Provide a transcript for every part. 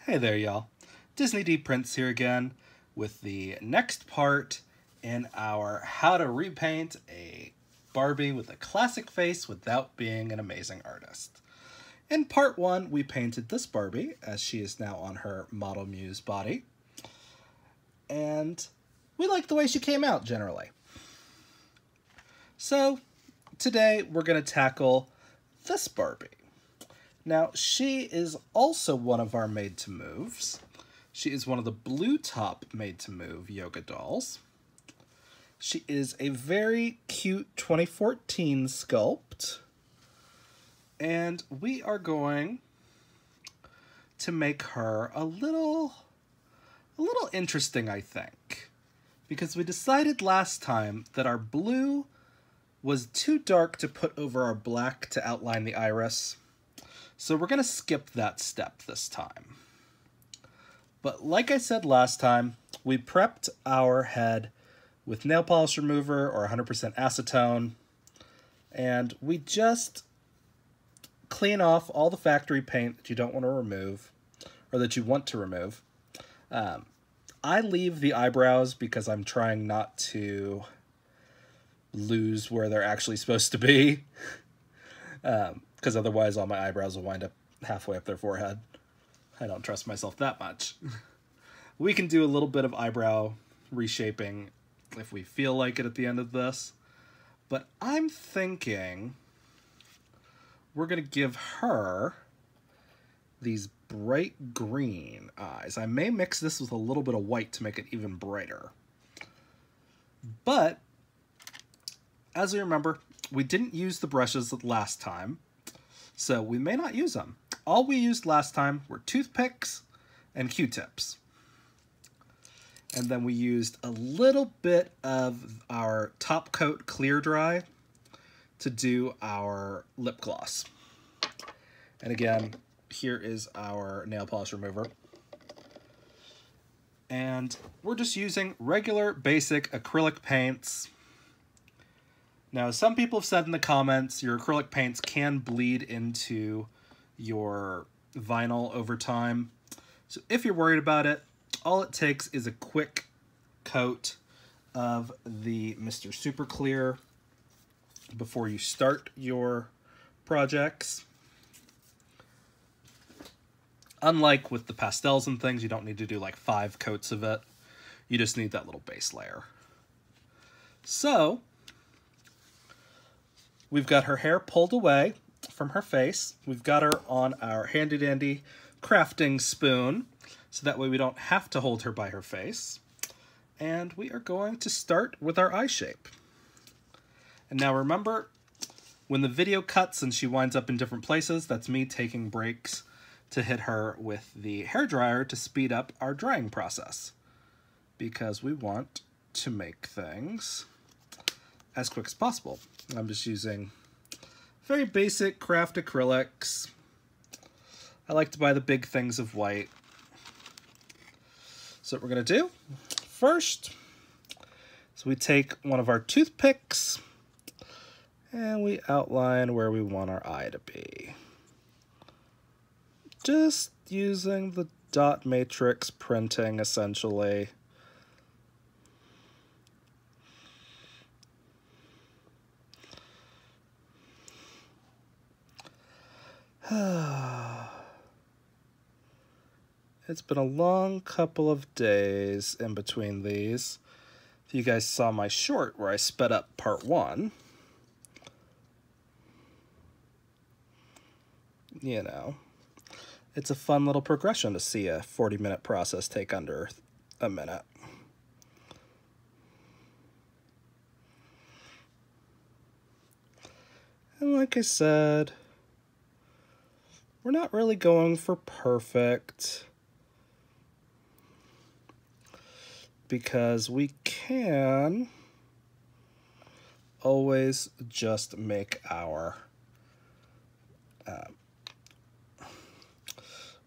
Hey there, y'all. Disney D Prince here again with the next part in our How to Repaint a Barbie with a Classic Face Without Being an Amazing Artist. In part 1, we painted this Barbie, as she is now on her Model Muse body. And we like the way she came out, generally. So, today we're going to tackle this Barbie. Now, she is also one of our made-to-moves. She is one of the blue top made-to-move yoga dolls. She is a very cute 2014 sculpt. And we are going to make her a little interesting, I think. Because we decided last time that our blue was too dark to put over our black to outline the iris. So we're going to skip that step this time. But like I said last time, we prepped our head with nail polish remover or 100% acetone. And we just clean off all the factory paint that you don't want to remove, or that you want to remove. I leave the eyebrows because I'm trying not to lose where they're actually supposed to be. Because otherwise all my eyebrows will wind up halfway up their forehead. I don't trust myself that much. We can do a little bit of eyebrow reshaping if we feel like it at the end of this. But I'm thinking we're going to give her these bright green eyes. I may mix this with a little bit of white to make it even brighter. But, as we remember, we didn't use the brushes last time, so we may not use them. All we used last time were toothpicks and Q-tips. And then we used a little bit of our top coat clear dry to do our lip gloss. And again, here is our nail polish remover. And we're just using regular basic acrylic paints. Now, some people have said in the comments your acrylic paints can bleed into your vinyl over time. So if you're worried about it, all it takes is a quick coat of the Mr. Super Clear before you start your projects. Unlike with the pastels and things, you don't need to do like 5 coats of it. You just need that little base layer. So, we've got her hair pulled away from her face. We've got her on our handy-dandy crafting spoon, so that way we don't have to hold her by her face. And we are going to start with our eye shape. And now remember, when the video cuts and she winds up in different places, that's me taking breaks to hit her with the hairdryer to speed up our drying process. Because we want to make things as quick as possible. I'm just using very basic craft acrylics. I like to buy the big things of white. So what we're going to do first is we take one of our toothpicks and we outline where we want our eye to be. Just using the dot matrix printing, essentially. It's been a long couple of days in between these. If you guys saw my short where I sped up part 1, you know, it's a fun little progression to see a 40-minute process take under a minute. And like I said, we're not really going for perfect, because we can always just make our,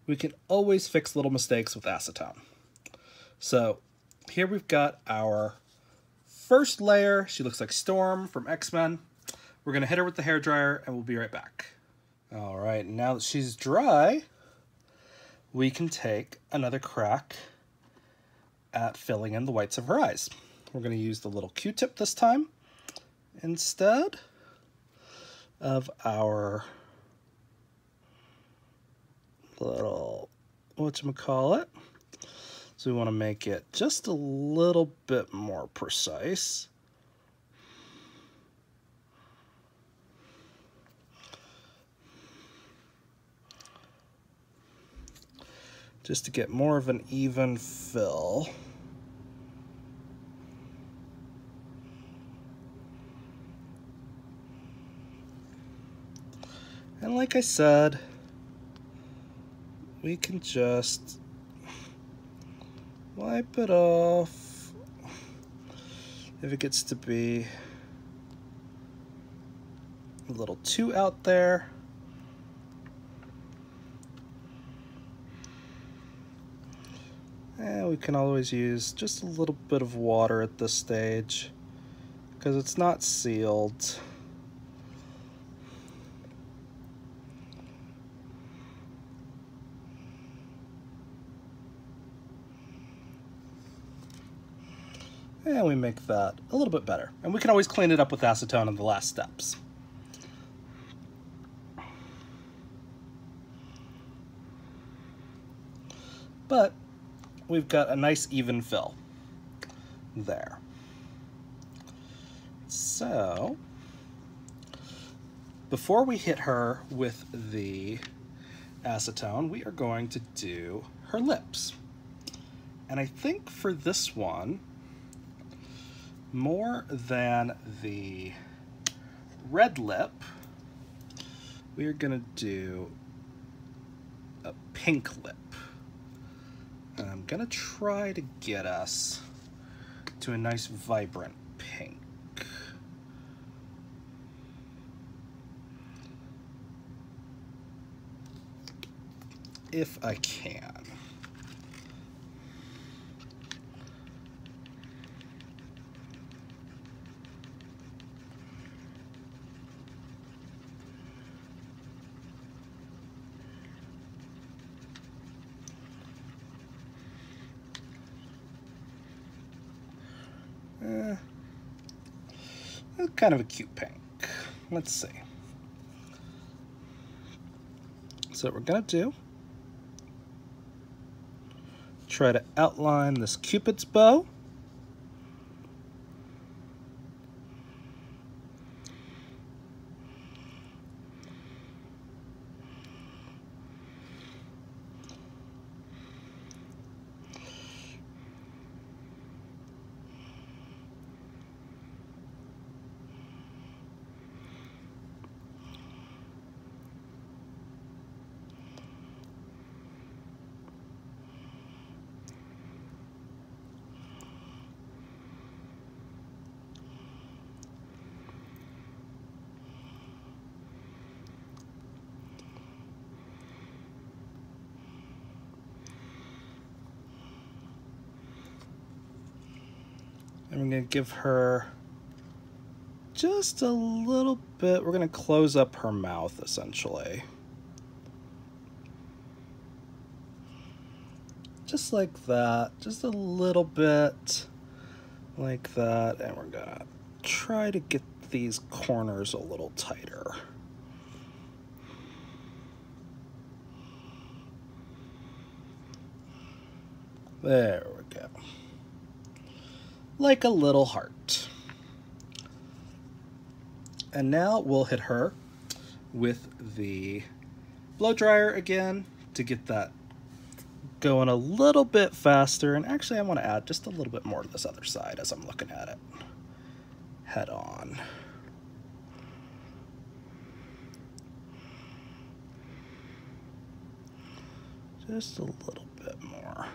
we can always fix little mistakes with acetone. So here we've got our first layer. She looks like Storm from X-Men. We're going to hit her with the hairdryer and we'll be right back. All right, now that she's dry, we can take another crack at filling in the whites of her eyes. We're going to use the little Q-tip this time instead of our little, whatchamacallit. So we want to make it just a little bit more precise. Just to get more of an even fill. And like I said, we can just wipe it off if it gets to be a little too out there. And we can always use just a little bit of water at this stage because it's not sealed. And we make that a little bit better. And we can always clean it up with acetone in the last steps. But we've got a nice even fill there. So, before we hit her with the acetone, we are going to do her lips. And I think for this one, more than the red lip, we are gonna do a pink lip. And I'm gonna try to get us to a nice vibrant pink. If I can. Kind of a cute pink. Let's see. So what we're gonna do, try to outline this Cupid's bow. And we're going to give her just a little bit. We're going to close up her mouth, essentially. Just like that. Just a little bit like that. And we're going to try to get these corners a little tighter. There we go. Like a little heart. And now we'll hit her with the blow dryer again to get that going a little bit faster. And actually I want to add just a little bit more to this other side as I'm looking at it head on. Just a little bit more.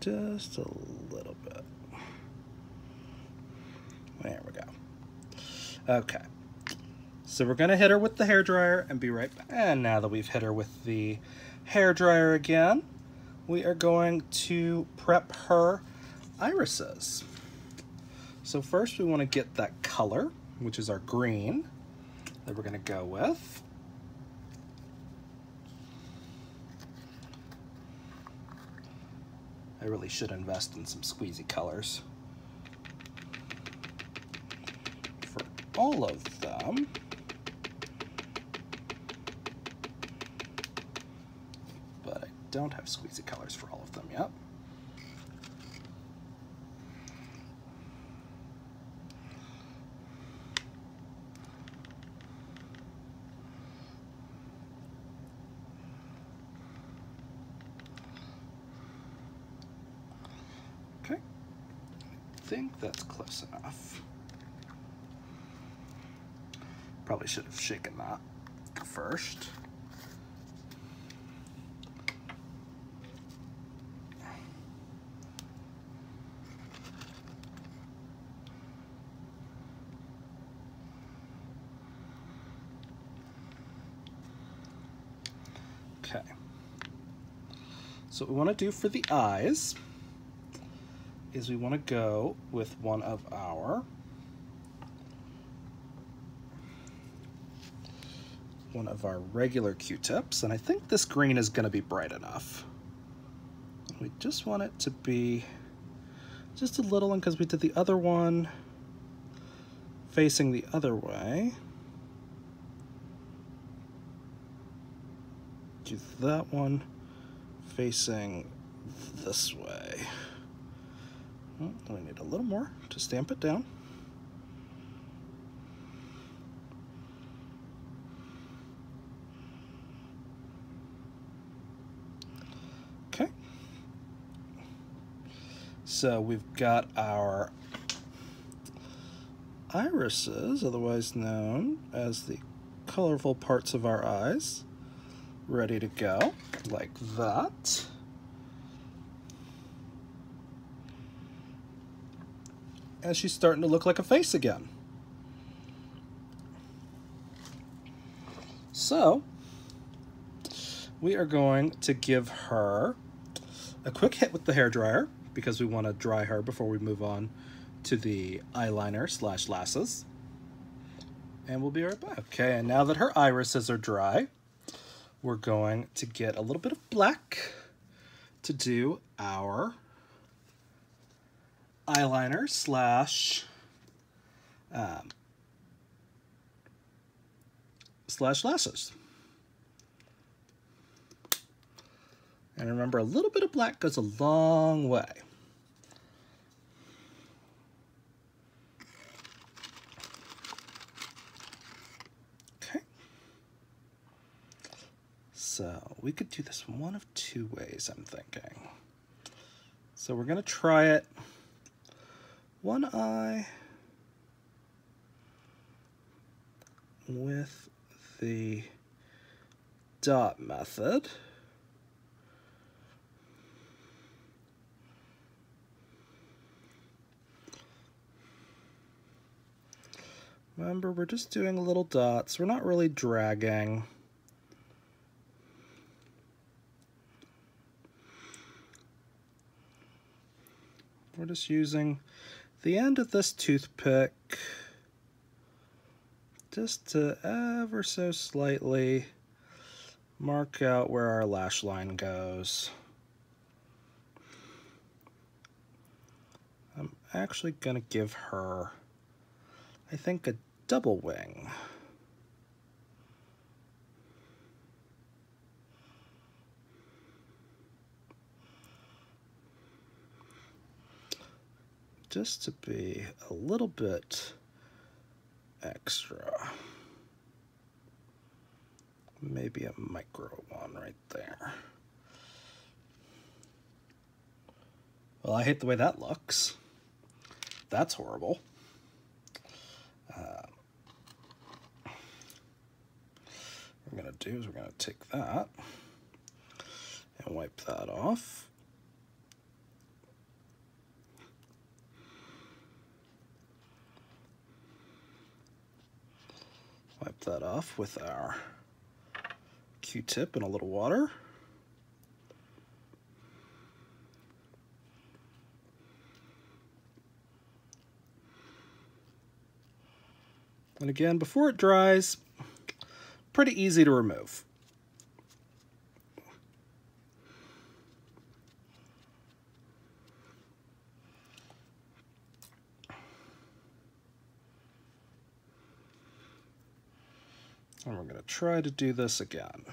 Just a little bit. There we go. Okay. So we're going to hit her with the hairdryer and be right back. And now that we've hit her with the hairdryer again, we are going to prep her irises. So first we want to get that color, which is our green, that we're going to go with. I really should invest in some squeezy colors for all of them. But I don't have squeezy colors for all of them yet. Okay, I think that's close enough. Probably should have shaken that first. Okay, so what we want to do for the eyes is we want to go with one of our regular Q-tips, and I think this green is going to be bright enough. We just want it to be just a little one because we did the other one facing the other way. Do that one facing this way. Well, we need a little more to stamp it down. Okay. So we've got our irises, otherwise known as the colorful parts of our eyes, ready to go, like that. And she's starting to look like a face again. So, we are going to give her a quick hit with the hairdryer because we want to dry her before we move on to the eyeliner / lashes. And we'll be right back. Okay, and now that her irises are dry, we're going to get a little bit of black to do our eyeliner / lashes. And remember, a little bit of black goes a long way. Okay. So we could do this one of two ways, I'm thinking. So we're going to try it one eye with the dot method. Remember, we're just doing little dots. We're not really dragging. We're just using the end of this toothpick just to ever so slightly mark out where our lash line goes. I'm actually going to give her, I think, a double wing. Just to be a little bit extra. Maybe a micro one right there. Well, I hate the way that looks. That's horrible. What we're going to do is we're going to take that and wipe that off. Wipe that off with our Q-tip and a little water. And again, before it dries, pretty easy to remove. And we're going to try to do this again.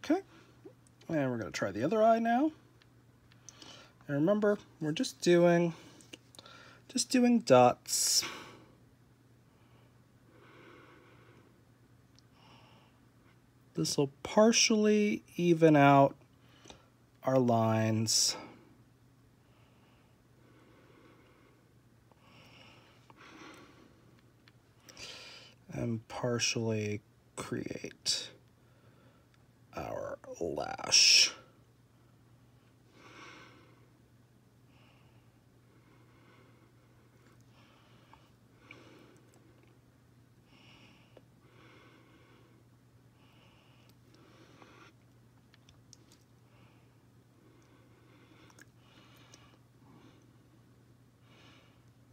Okay, and we're going to try the other eye now. And remember, we're just doing dots. This will partially even out our lines. And partially create our lash.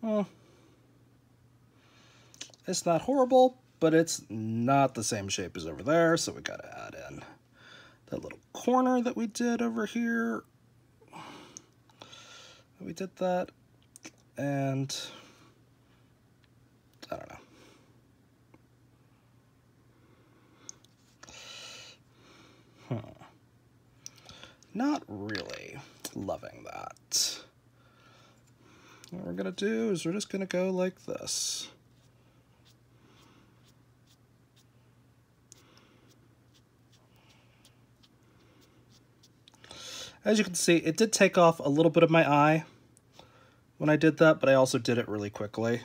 Well, it's not horrible, but it's not the same shape as over there, so we gotta add in that little corner that we did over here. We did that, and I don't know. Not really loving that. What we're gonna do is we're just gonna go like this. As you can see, it did take off a little bit of my eye when I did that, but I also did it really quickly.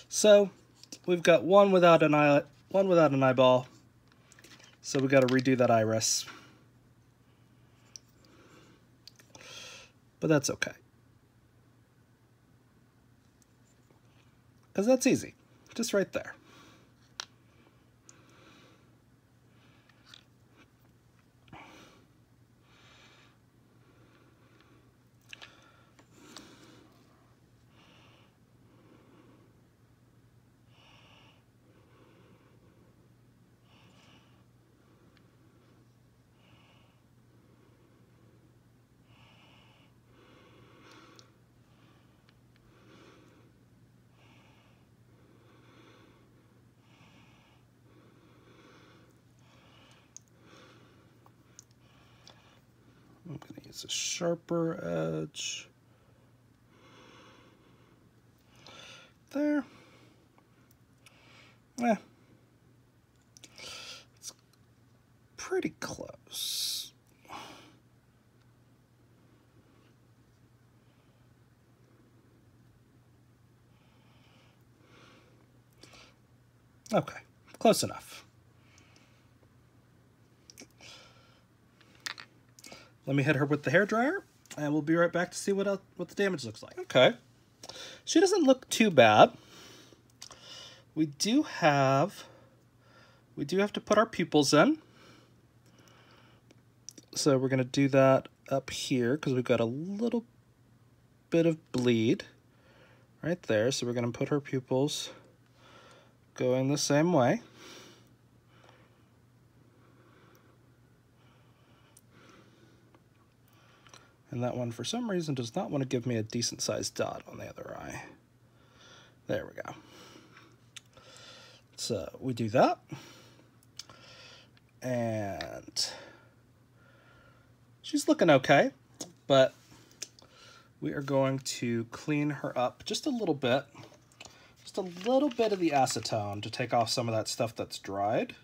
So we've got one without an eyeball. So we got to redo that iris. But that's okay. Because that's easy. Just right there. I'm going to use a sharper edge. There. It's pretty close. Okay, close enough. Let me hit her with the hairdryer, and we'll be right back to see what the damage looks like. Okay, she doesn't look too bad. We do have to put our pupils in. So we're going to do that up here because we've got a little bit of bleed right there. So we're going to put her pupils going the same way. And that one, for some reason, does not want to give me a decent-sized dot on the other eye. There we go. So we do that. And She's looking okay, but we are going to clean her up just a little bit. Just a little bit of the acetone to take off some of that stuff that's dried.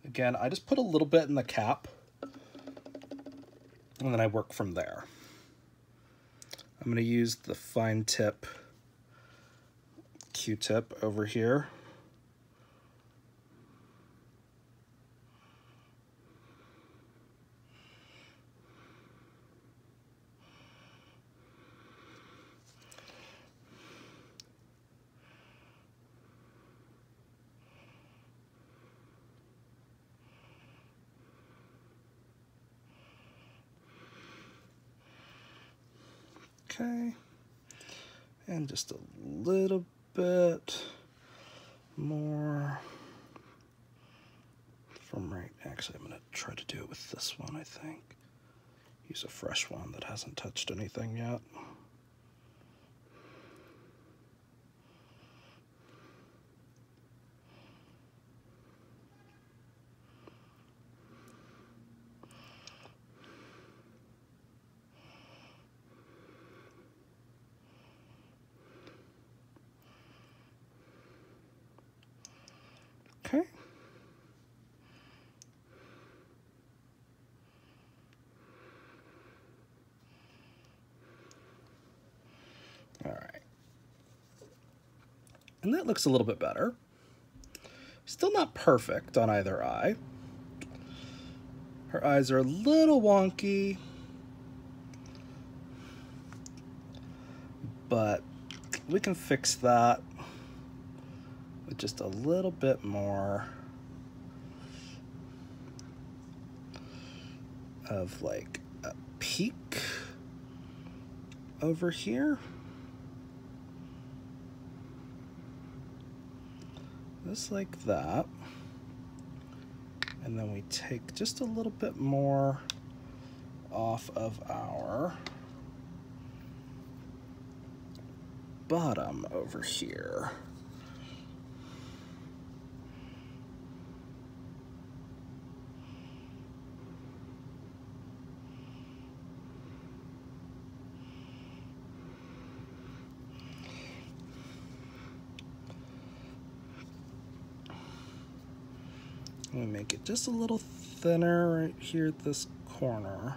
Again, I just put a little bit in the cap, and then I work from there. I'm going to use the fine tip Q-tip over here. Okay, and just a little bit more from right. Actually, I'm going to try to do it with this one, I think. Use a fresh one that hasn't touched anything yet. Okay. All right. And that looks a little bit better. Still not perfect on either eye. Her eyes are a little wonky, but we can fix that with just a little bit more of like a peak over here. Just like that. And then we take just a little bit more off of our bottom over here. I'm going to make it just a little thinner right here at this corner.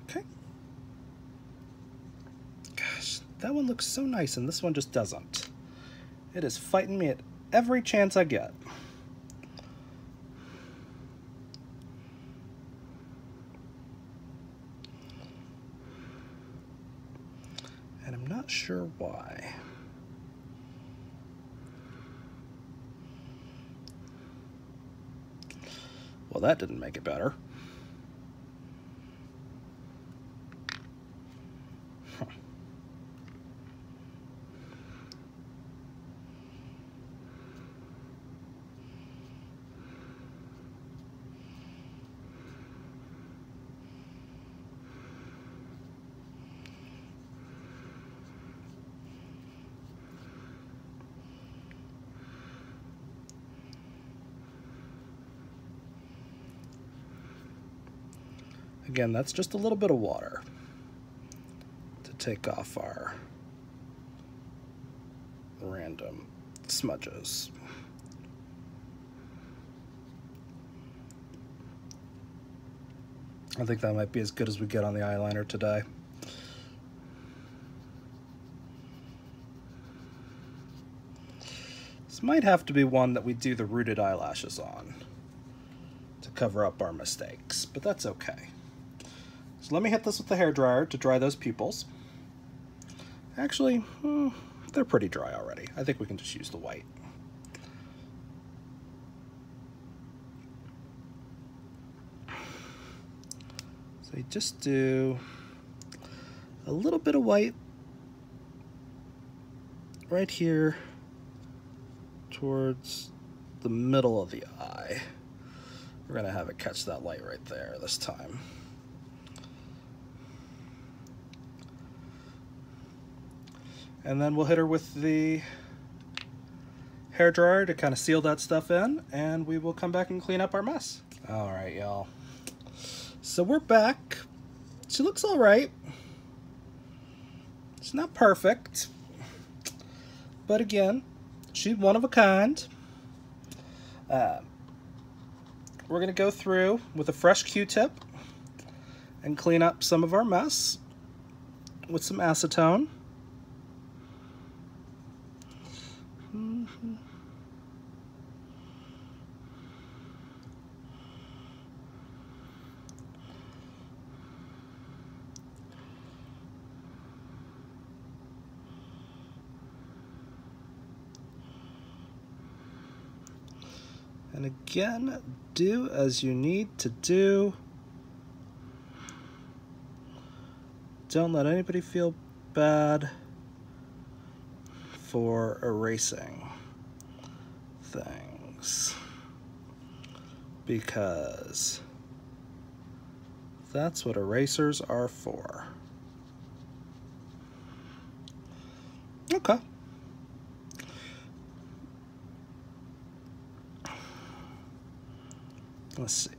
Okay. Gosh, that one looks so nice and this one just doesn't. It is fighting me at every chance I get. And I'm not sure why. Well, that didn't make it better. Again, that's just a little bit of water to take off our random smudges. I think that might be as good as we get on the eyeliner today. This might have to be one that we do the rooted eyelashes on to cover up our mistakes, but that's okay. So let me hit this with the hairdryer to dry those pupils. Actually, they're pretty dry already. I think we can just use the white. So you just do a little bit of white right here towards the middle of the eye. We're gonna have it catch that light right there this time. And then we'll hit her with the hairdryer to kind of seal that stuff in, and we will come back and clean up our mess. All right, y'all. So we're back. She looks all right. She's not perfect, but again, she's one of a kind. We're gonna go through with a fresh Q-tip and clean up some of our mess with some acetone. And again, do as you need to do. Don't let anybody feel bad for erasing things, because that's what erasers are for. Okay. Let's see.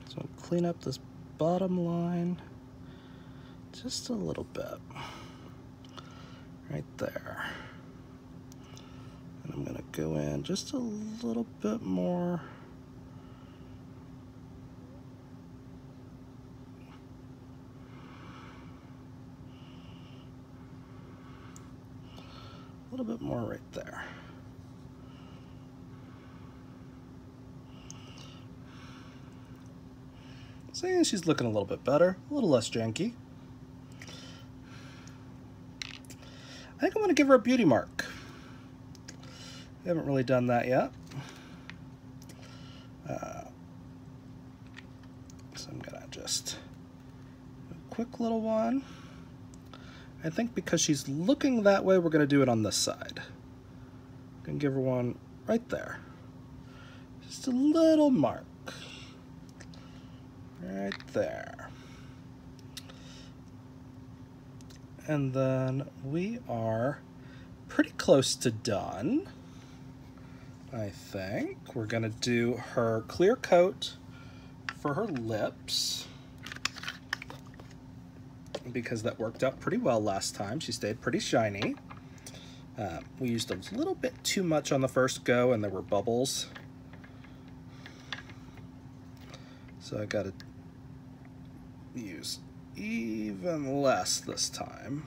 So clean up this bottom line just a little bit. Right there. And I'm gonna go in just a little bit more. A little bit more right there. So yeah, she's looking a little bit better, a little less janky. I think I'm gonna give her a beauty mark. We haven't really done that yet. So I'm gonna just do a quick little one. I think because she's looking that way, we're gonna do it on this side. I'm gonna give her one right there. Just a little mark. Right there. And then we are pretty close to done, I think. We're gonna do her clear coat for her lips, because that worked out pretty well last time. She stayed pretty shiny. We used a little bit too much on the first go and there were bubbles. So I gotta use even less this time.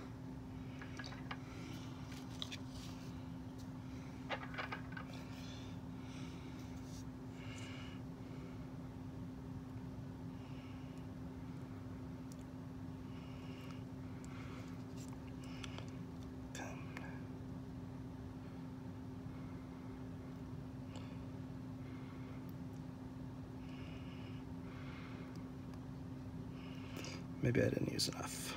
Maybe I didn't use enough.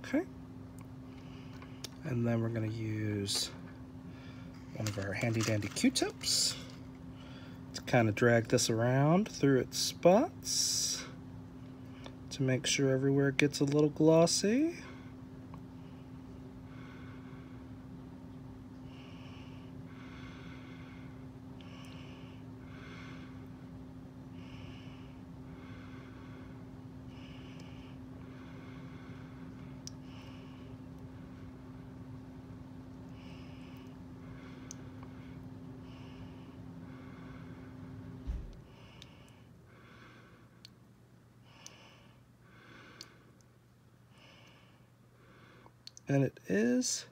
Okay. And then we're going to use one of our handy dandy Q-tips to kind of drag this around through its spots to to make sure everywhere gets a little glossy. And it is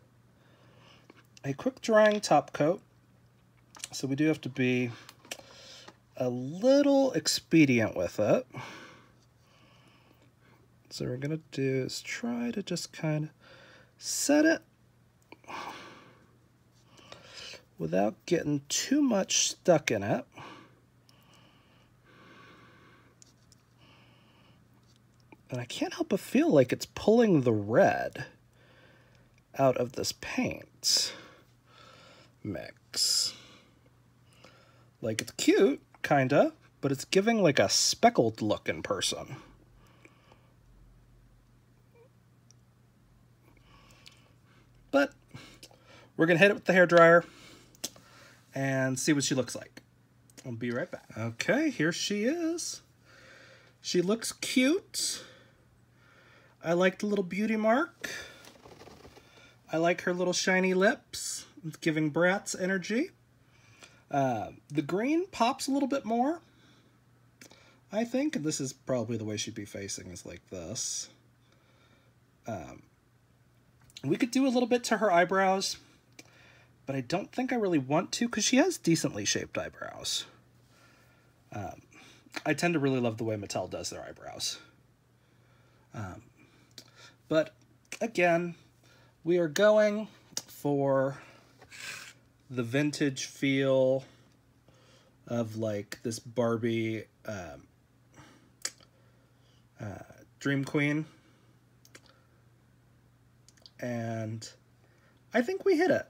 a quick drying top coat, so we do have to be a little expedient with it. So what we're gonna do is try to just kind of set it without getting too much stuck in it. And I can't help but feel like it's pulling the red out of this paint mix. Like, it's cute, kinda, but it's giving like a speckled look in person. But we're gonna hit it with the hairdryer and see what she looks like. I'll be right back. Okay, here she is. She looks cute. I like the little beauty mark. I like her little shiny lips. It's giving Bratz energy. The green pops a little bit more, I think. And this is probably the way she'd be facing, is like this. We could do a little bit to her eyebrows, but I don't think I really want to because she has decently shaped eyebrows. I tend to really love the way Mattel does their eyebrows. But again, we are going for the vintage feel of like this Barbie Dream Queen. And I think we hit it.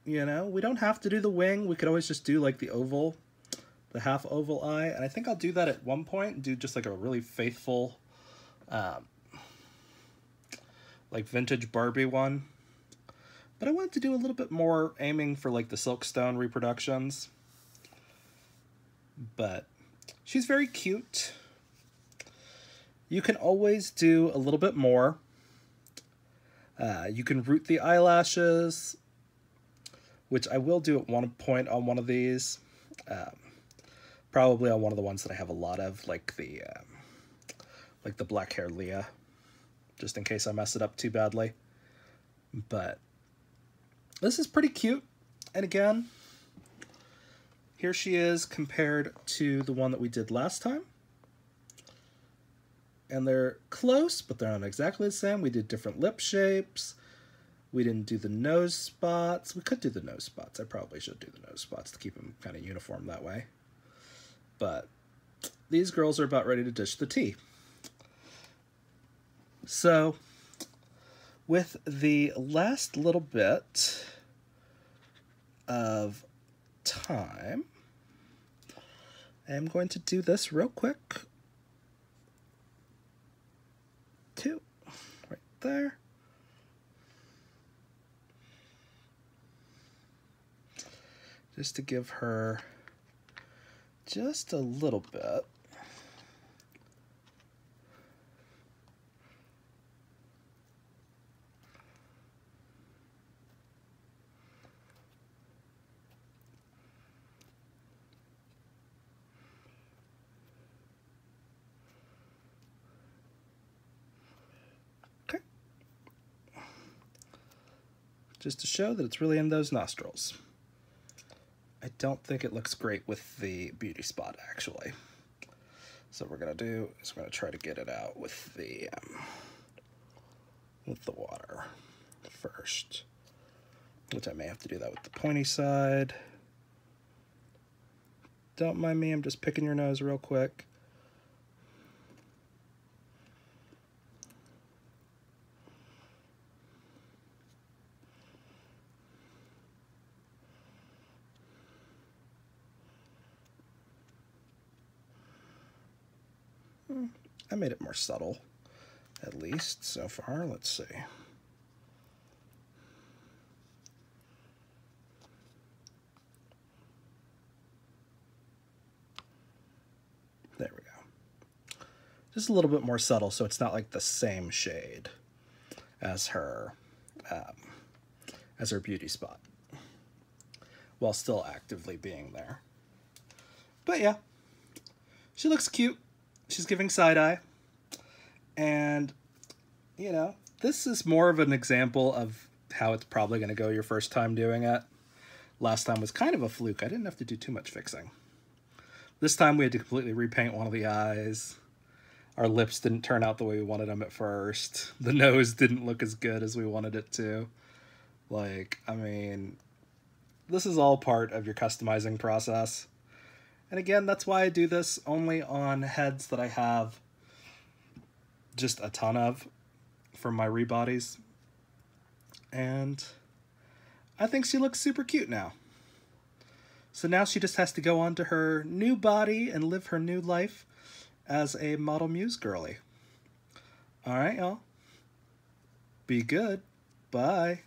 You know, we don't have to do the wing. We could always just do like the oval, the half oval eye. And I think I'll do that at one point and do just like a really faithful like vintage Barbie one. But I wanted to do a little bit more aiming for like the Silkstone reproductions. But she's very cute. You can always do a little bit more. You can root the eyelashes, which I will do at one point on one of these. Probably on one of the ones that I have a lot of, like the black hair Leah, just in case I mess it up too badly. But this is pretty cute. And again, here she is compared to the one that we did last time. And they're close, but they're not exactly the same. We did different lip shapes. We didn't do the nose spots. We could do the nose spots. I probably should do the nose spots to keep them kind of uniform that way. But these girls are about ready to dish the tea. So, with the last little bit of time, I'm going to do this real quick. Two, right there. Just to give her just a little bit. Just to show that it's really in those nostrils. I don't think it looks great with the beauty spot, actually. So what we're gonna do is we're gonna try to get it out with the water first, which I may have to do that with the pointy side. Don't mind me, I'm just picking your nose real quick. I made it more subtle. at least so far. Let's see. There we go. Just a little bit more subtle, so it's not like the same shade as her beauty spot, while still actively being there. But yeah, she looks cute. She's giving side-eye. And, you know, this is more of an example of how it's probably going to go your first time doing it. Last time was kind of a fluke. I didn't have to do too much fixing. This time we had to completely repaint one of the eyes. Our lips didn't turn out the way we wanted them at first. The nose didn't look as good as we wanted it to. Like, I mean, this is all part of your customizing process. And again, that's why I do this only on heads that I have just a ton of from my rebodies. And I think she looks super cute now. So now she just has to go on to her new body and live her new life as a model muse girly. All right, y'all. Be good. Bye.